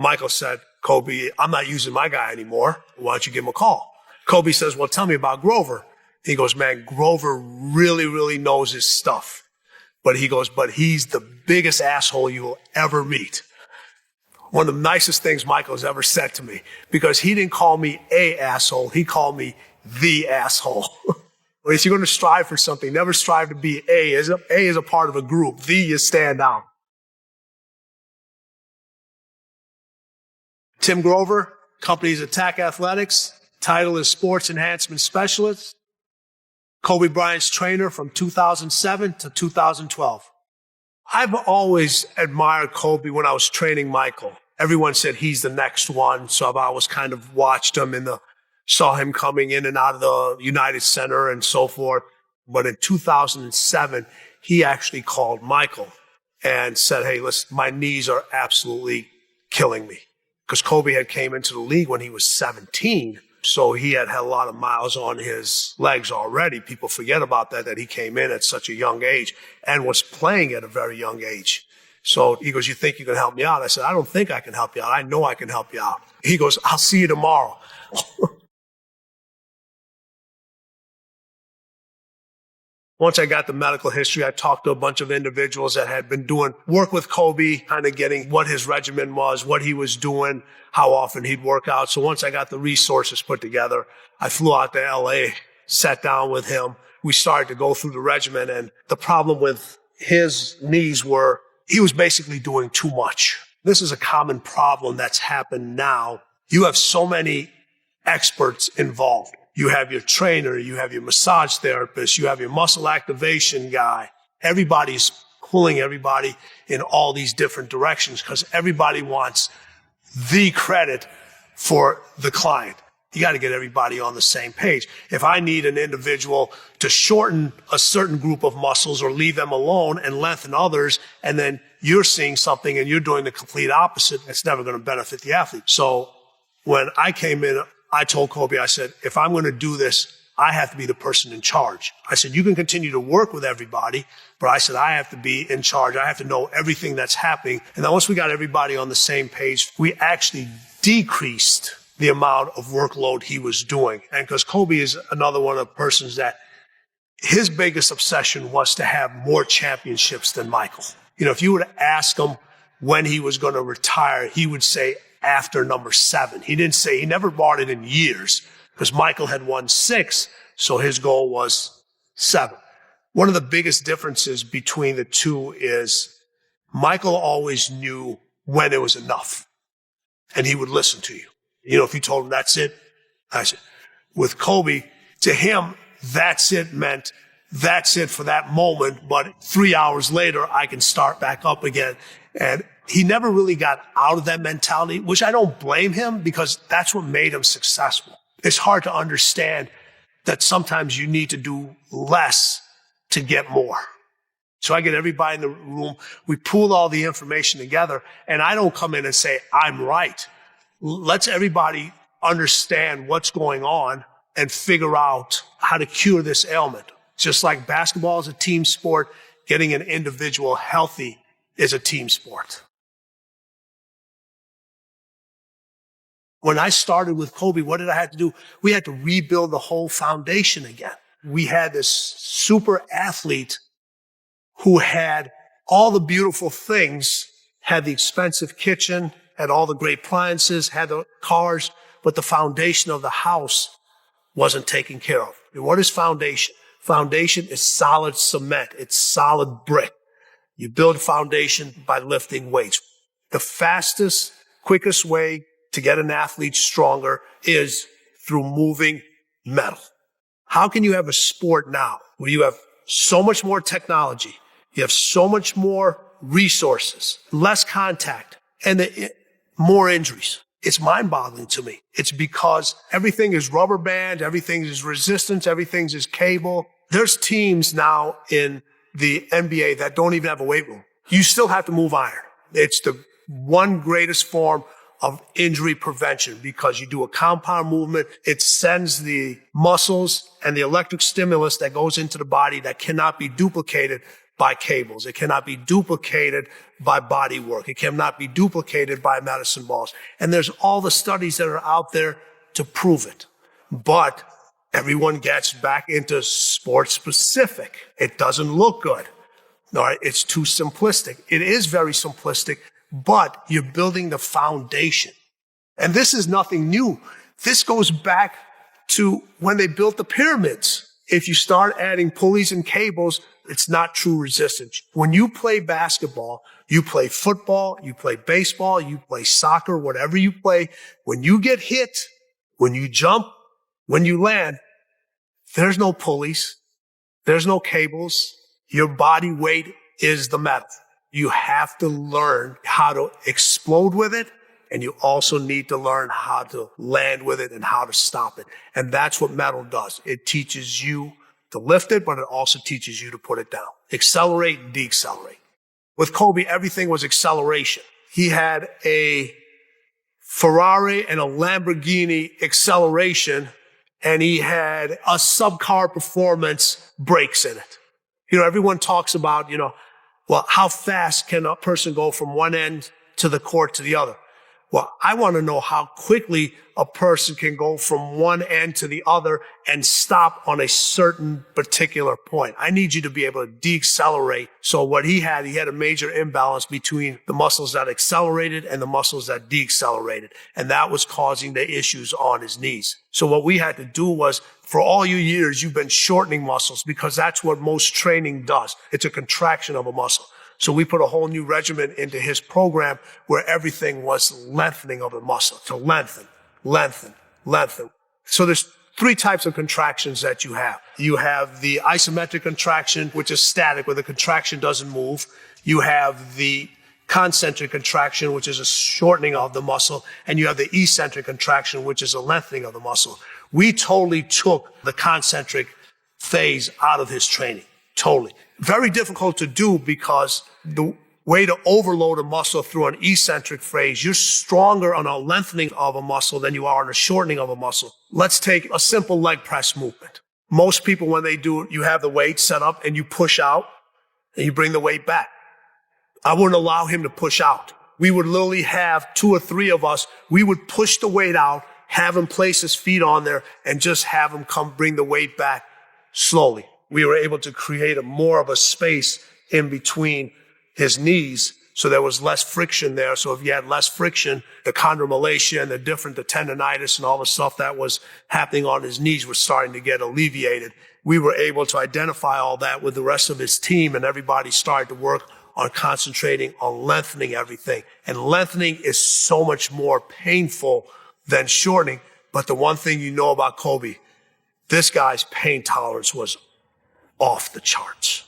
Michael said, Kobe, I'm not using my guy anymore. Why don't you give him a call? Kobe says, well, tell me about Grover. He goes, man, Grover really, really knows his stuff. But he goes, but he's the biggest asshole you will ever meet. One of the nicest things Michael's ever said to me, because he didn't call me a asshole. He called me the asshole. If you're going to strive for something, never strive to be A. A is a part of a group. The is stand out. Tim Grover, company's Attack Athletics. Title is Sports Enhancement Specialist. Kobe Bryant's trainer from 2007 to 2012. I've always admired Kobe when I was training Michael. Everyone said he's the next one, so I've always kind of watched him saw him coming in and out of the United Center and so forth. But in 2007, he actually called Michael and said, hey, listen, my knees are absolutely killing me. Because Kobe had came into the league when he was 17. So he had a lot of miles on his legs already. People forget about that he came in at such a young age and was playing at a very young age. So he goes, you think you can help me out? I said, I don't think I can help you out. I know I can help you out. He goes, I'll see you tomorrow. Once I got the medical history, I talked to a bunch of individuals that had been doing work with Kobe, kind of getting what his regimen was, what he was doing, how often he'd work out. So once I got the resources put together, I flew out to LA, sat down with him. We started to go through the regimen, and the problem with his knees were he was basically doing too much. This is a common problem that's happened now. You have so many experts involved. You have your trainer, you have your massage therapist, you have your muscle activation guy. Everybody's pulling everybody in all these different directions because everybody wants the credit for the client. You got to get everybody on the same page. If I need an individual to shorten a certain group of muscles or leave them alone and lengthen others, and then you're seeing something and you're doing the complete opposite, it's never going to benefit the athlete. So when I came in, I told Kobe, I said, if I'm going to do this, I have to be the person in charge. I said, you can continue to work with everybody, but I said, I have to be in charge. I have to know everything that's happening. And then once we got everybody on the same page, we actually decreased the amount of workload he was doing. And because Kobe is another one of the persons that his biggest obsession was to have more championships than Michael. You know, if you were to ask him when he was going to retire, he would say after number 7. He didn't say, he never bought it in years because Michael had won 6. So his goal was 7. One of the biggest differences between the two is Michael always knew when it was enough and he would listen to you. You know, if you told him that's it, that's it. With Kobe, to him, that's it meant that's it for that moment. But 3 hours later, I can start back up again. And he never really got out of that mentality, which I don't blame him because that's what made him successful. It's hard to understand that sometimes you need to do less to get more. So I get everybody in the room. We pool all the information together, and I don't come in and say, I'm right. Let's everybody understand what's going on and figure out how to cure this ailment. Just like basketball is a team sport, getting an individual healthy is a team sport. When I started with Kobe, what did I have to do? We had to rebuild the whole foundation again. We had this super athlete who had all the beautiful things, had the expensive kitchen, had all the great appliances, had the cars, but the foundation of the house wasn't taken care of. And what is foundation? Foundation is solid cement. It's solid brick. You build a foundation by lifting weights. The fastest, quickest way to get an athlete stronger is through moving metal. How can you have a sport now where you have so much more technology, you have so much more resources, less contact, and more injuries? It's mind-boggling to me. It's because everything is rubber band, everything is resistance, everything is cable. There's teams now in the NBA that don't even have a weight room. You still have to move iron. It's the one greatest form of injury prevention because you do a compound movement. It sends the muscles and the electric stimulus that goes into the body that cannot be duplicated by cables. It cannot be duplicated by body work. It cannot be duplicated by medicine balls. And there's all the studies that are out there to prove it. But everyone gets back into sports specific. It doesn't look good. All right. It's too simplistic. It is very simplistic, but you're building the foundation. And this is nothing new. This goes back to when they built the pyramids. If you start adding pulleys and cables, it's not true resistance. When you play basketball, you play football, you play baseball, you play soccer, whatever you play. When you get hit, when you jump, when you land, there's no pulleys. There's no cables. Your body weight is the metal. You have to learn how to explode with it. And you also need to learn how to land with it and how to stop it. And that's what metal does. It teaches you to lift it, but it also teaches you to put it down. Accelerate and decelerate. With Kobe, everything was acceleration. He had a Ferrari and a Lamborghini acceleration, and he had a subcar performance brakes in it. Everyone talks about, well, how fast can a person go from one end to the court to the other? Well, I want to know how quickly a person can go from one end to the other and stop on a certain particular point. I need you to be able to decelerate. So what he had a major imbalance between the muscles that accelerated and the muscles that decelerated. And that was causing the issues on his knees. So what we had to do was, for all you years, you've been shortening muscles because that's what most training does. It's a contraction of a muscle. So we put a whole new regimen into his program where everything was lengthening of the muscle. To lengthen, lengthen, lengthen. So there's 3 types of contractions that you have. You have the isometric contraction, which is static, where the contraction doesn't move. You have the concentric contraction, which is a shortening of the muscle. And you have the eccentric contraction, which is a lengthening of the muscle. We totally took the concentric phase out of his training. Totally. Very difficult to do because the way to overload a muscle through an eccentric phase, you're stronger on a lengthening of a muscle than you are on a shortening of a muscle. Let's take a simple leg press movement. Most people, when they do it, you have the weight set up and you push out and you bring the weight back. I wouldn't allow him to push out. We would literally have 2 or 3 of us. We would push the weight out, have him place his feet on there, and just have him come bring the weight back slowly. We were able to create more of a space in between his knees, so there was less friction there. So if you had less friction, the chondromalacia and the tendonitis and all the stuff that was happening on his knees was starting to get alleviated. We were able to identify all that with the rest of his team, and everybody started to work on concentrating on lengthening everything. And lengthening is so much more painful than shortening. But the one thing you know about Kobe, this guy's pain tolerance was off the charts.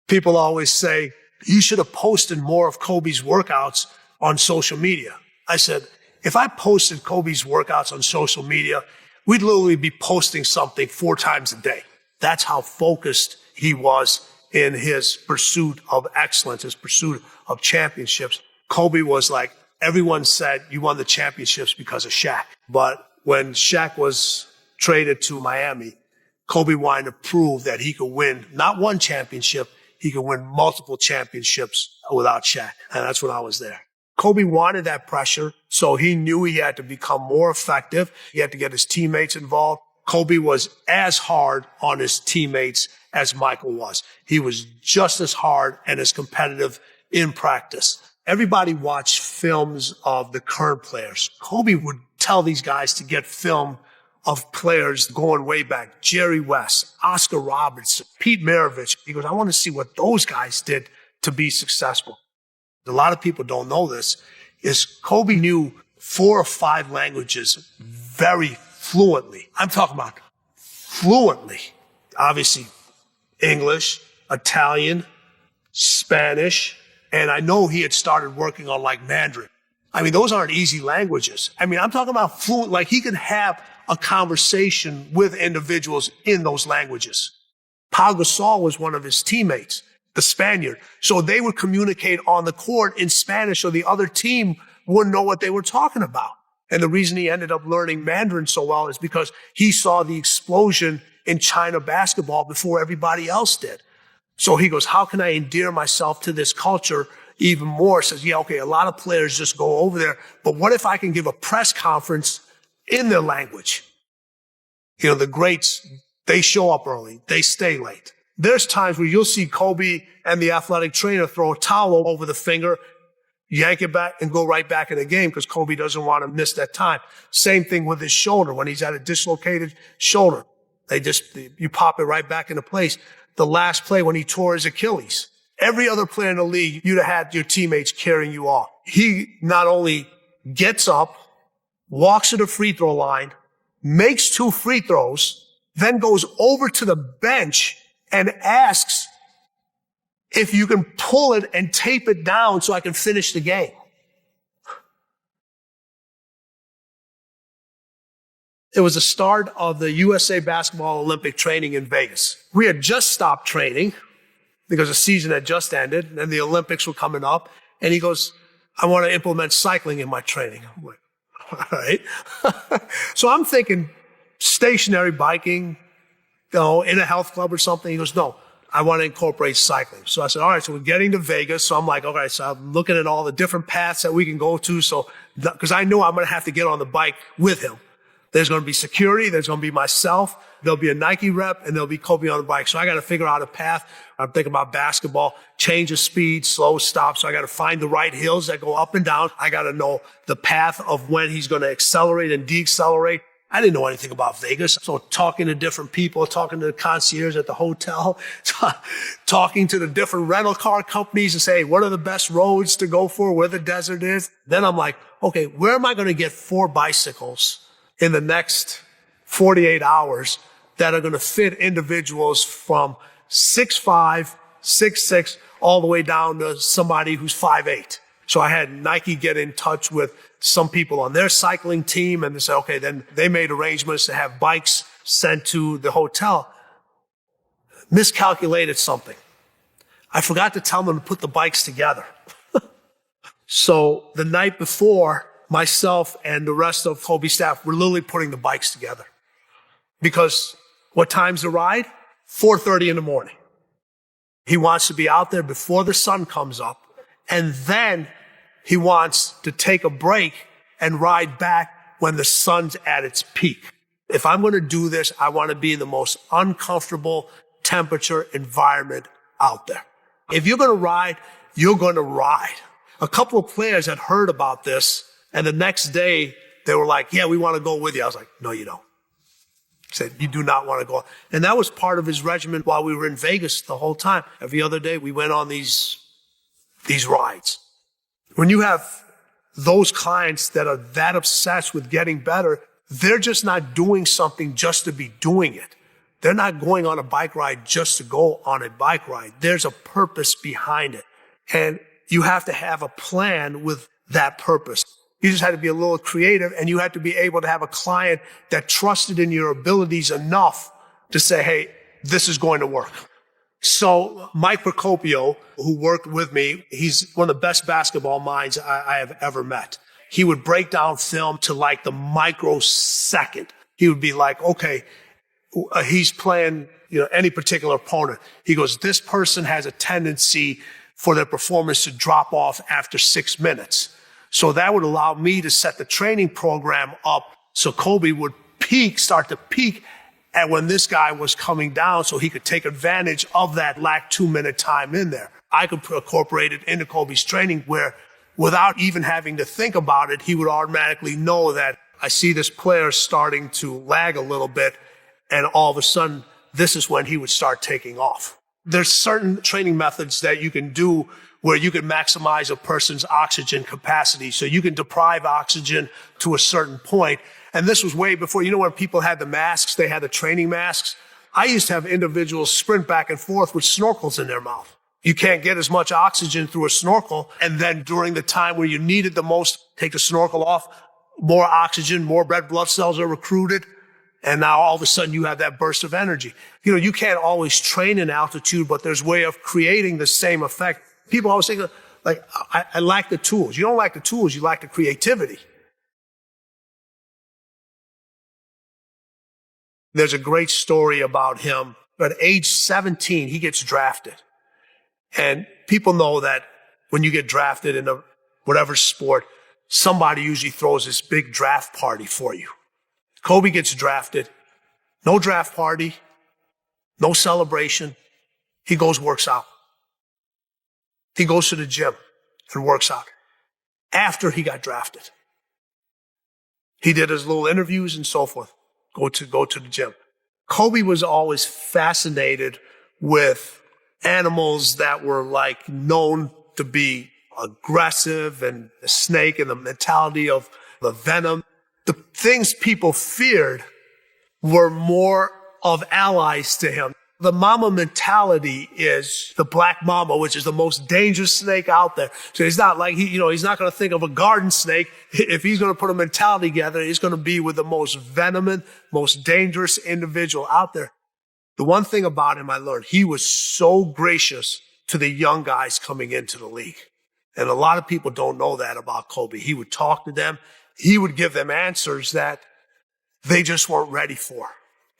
People always say, you should have posted more of Kobe's workouts on social media. I said, if I posted Kobe's workouts on social media, we'd literally be posting something 4 times a day. That's how focused he was in his pursuit of excellence, his pursuit of championships. Kobe was like, everyone said you won the championships because of Shaq. But when Shaq was traded to Miami, Kobe wanted to prove that he could win not one championship, he could win multiple championships without Shaq. And that's when I was there. Kobe wanted that pressure, so he knew he had to become more effective. He had to get his teammates involved. Kobe was as hard on his teammates as Michael was. He was just as hard and as competitive in practice. Everybody watched films of the current players. Kobe would tell these guys to get film of players going way back. Jerry West, Oscar Robertson, Pete Maravich. He goes, I want to see what those guys did to be successful. A lot of people don't know this, is Kobe knew 4 or 5 languages very fluently. I'm talking about fluently. Obviously, English, Italian, Spanish, and I know he had started working on like Mandarin. I mean, those aren't easy languages. I mean, I'm talking about fluent, like he could have a conversation with individuals in those languages. Pau Gasol was one of his teammates, the Spaniard. So they would communicate on the court in Spanish so the other team wouldn't know what they were talking about. And the reason he ended up learning Mandarin so well is because he saw the explosion in China basketball before everybody else did. So he goes, how can I endear myself to this culture even more? Says, yeah, okay, a lot of players just go over there, but what if I can give a press conference in their language? You know, the greats, they show up early, they stay late. There's times where you'll see Kobe and the athletic trainer throw a towel over the finger, yank it back, and go right back in the game because Kobe doesn't want to miss that time. Same thing with his shoulder. When he's at a dislocated shoulder, you pop it right back into place. The last play when he tore his Achilles, every other player in the league, you'd have had your teammates carrying you off. He not only gets up, walks to the free throw line, makes 2 free throws, then goes over to the bench and asks if you can pull it and tape it down so I can finish the game. It was the start of the USA Basketball Olympic training in Vegas. We had just stopped training because the season had just ended and the Olympics were coming up. And he goes, I want to implement cycling in my training. I'm like, all right. So I'm thinking stationary biking, you know, in a health club or something. He goes, no, I want to incorporate cycling. So I said, all right, so we're getting to Vegas. So I'm like, okay, so I'm looking at all the different paths that we can go to. So, because I knew I'm going to have to get on the bike with him. There's going to be security. There's going to be myself. There'll be a Nike rep and there'll be Kobe on the bike. So I got to figure out a path. I'm thinking about basketball, change of speed, slow stop. So I got to find the right hills that go up and down. I got to know the path of when he's going to accelerate and decelerate. I didn't know anything about Vegas. So talking to different people, talking to the concierge at the hotel, talking to the different rental car companies and say, what are the best roads to go for, where the desert is? Then I'm like, okay, where am I going to get 4 bicycles in the next 48 hours that are going to fit individuals from 6'5", 6'6", all the way down to somebody who's 5'8". So I had Nike get in touch with some people on their cycling team and they said, okay, then they made arrangements to have bikes sent to the hotel. Miscalculated something. I forgot to tell them to put the bikes together. So the night before, myself and the rest of Kobe's staff were literally putting the bikes together. Because what time's the ride? 4:30 in the morning. He wants to be out there before the sun comes up. And then he wants to take a break and ride back when the sun's at its peak. If I'm going to do this, I want to be in the most uncomfortable temperature environment out there. If you're going to ride, you're going to ride. A couple of players had heard about this, and the next day they were like, yeah, we want to go with you. I was like, no, you don't. He said, you do not want to go. And that was part of his regimen while we were in Vegas the whole time. Every other day we went on these rides. When you have those clients that are that obsessed with getting better, they're just not doing something just to be doing it. They're not going on a bike ride just to go on a bike ride. There's a purpose behind it. And you have to have a plan with that purpose. You just had to be a little creative, and you had to be able to have a client that trusted in your abilities enough to say, hey, this is going to work. So Mike Procopio, who worked with me, he's one of the best basketball minds I have ever met. He would break down film to like the microsecond. He would be like, okay, he's playing, any particular opponent. He goes, this person has a tendency for their performance to drop off after 6 minutes. So that would allow me to set the training program up so Kobe would start to peak at when this guy was coming down so he could take advantage of that 2-minute time in there. I could incorporate it into Kobe's training where without even having to think about it, he would automatically know that I see this player starting to lag a little bit, and all of a sudden, this is when he would start taking off. There's certain training methods that you can do where you can maximize a person's oxygen capacity. So you can deprive oxygen to a certain point. And this was way before, when people had the masks, they had the training masks. I used to have individuals sprint back and forth with snorkels in their mouth. You can't get as much oxygen through a snorkel. And then during the time where you need it the most, take the snorkel off, more oxygen, more red blood cells are recruited. And now all of a sudden you have that burst of energy. You can't always train in altitude, but there's a way of creating the same effect. People always think, I lack the tools. You don't lack the tools, you lack the creativity. There's a great story about him. At age 17, he gets drafted. And people know that when you get drafted in whatever sport, somebody usually throws this big draft party for you. Kobe gets drafted. No draft party. No celebration. He goes, works out. He goes to the gym and works out. After he got drafted, he did his little interviews and so forth. Go to the gym. Kobe was always fascinated with animals that were like known to be aggressive, and the snake and the mentality of the venom. The things people feared were more of allies to him. The mama mentality is the black mama, which is the most dangerous snake out there. So he's not like, he's not going to think of a garden snake. If he's going to put a mentality together, he's going to be with the most venomous, most dangerous individual out there. The one thing about him I learned, he was so gracious to the young guys coming into the league. And a lot of people don't know that about Kobe. He would talk to them. He would give them answers that they just weren't ready for.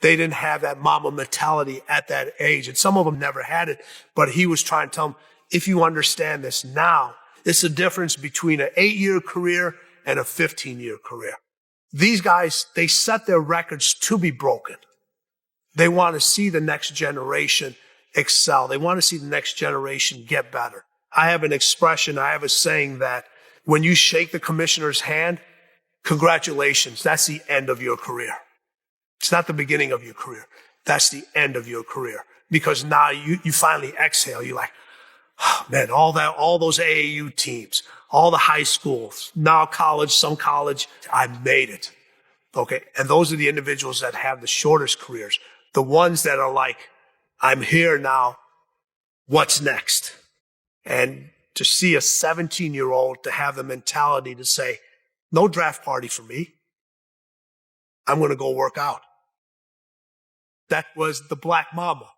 They didn't have that mama mentality at that age. And some of them never had it. But he was trying to tell them, if you understand this now, it's the difference between an 8-year career and a 15-year career. These guys, they set their records to be broken. They want to see the next generation excel. They want to see the next generation get better. I have an expression, I have a saying that when you shake the commissioner's hand, congratulations, that's the end of your career. It's not the beginning of your career. That's the end of your career. Because now you finally exhale. You're like, oh, man, all those AAU teams, all the high schools, now college, some college, I made it. Okay. And those are the individuals that have the shortest careers. The ones that are like, I'm here now. What's next? And to see a 17-year-old to have the mentality to say, no draft party for me. I'm going to go work out. That was the black mama.